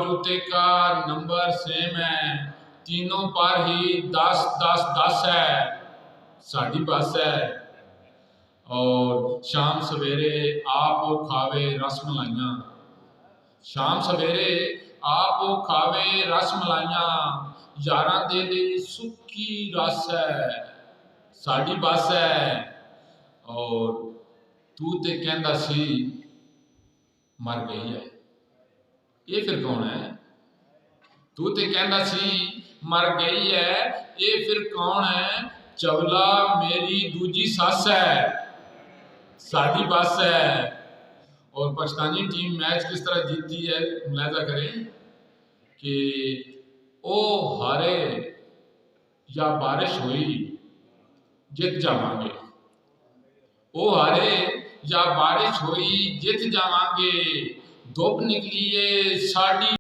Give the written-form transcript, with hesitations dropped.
बलूते का number same है, तीनों पर ही 10 10 10 है, साड़ी बस है। और शाम सवेरे आप खावे रसमलाइयाँ, शाम सवेरे आप खावे रसमलाइयाँ, यारां दे लई सुक्की रस है, साड़ी बस है। और तू ते कहंदा सी मर गई है, ये फिर कौन है? तू ते कहंदा सी मर गई है, ये फिर कौन है? चवला मेरी दूजी सस है, साड़ी बस है। और पाकिस्तानी टीम मैच किस तरह जीतती है मुलाहिजा करें कि ओ हारे या बारिश हुई जित जावांगे, ओ हारे या बारिश हुई जित जावांगे, धुप निकली है साड़ी